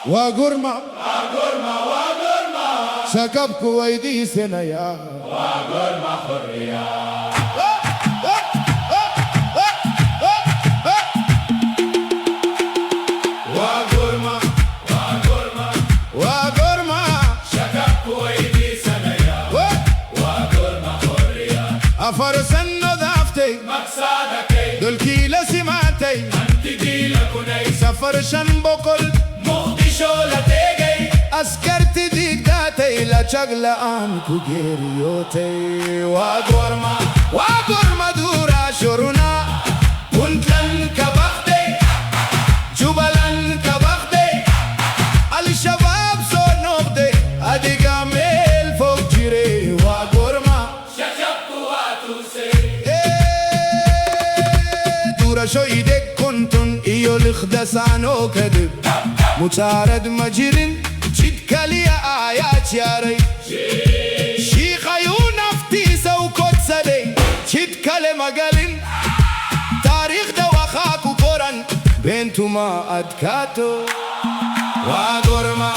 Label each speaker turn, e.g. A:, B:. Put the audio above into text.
A: وقرما شكب كويدي سنيا
B: وقرما حرية
A: فرسن نظافتي
B: مقصادك
A: دول كيلا سمعتي
B: أنت ديلا كني
A: سفر شن بقل
B: مقدشو لتيجي
A: أسكرت ديك داتي لا شغلة أنكو جيريوتي وقرما دورا شرونا بنتلن كبختي جبلن كبختي الشباب سو نقدي أدي قامل فوق جيري وقرما شو ايدك كنتن ايو لخدسانو كذب متارد مجرين جد كلي آيات ياري شيخ عيون افتيسة وكت سدي جد كلي مقالين تاريخ دواخاك وقرن بنتو ما أدكاتو وقرما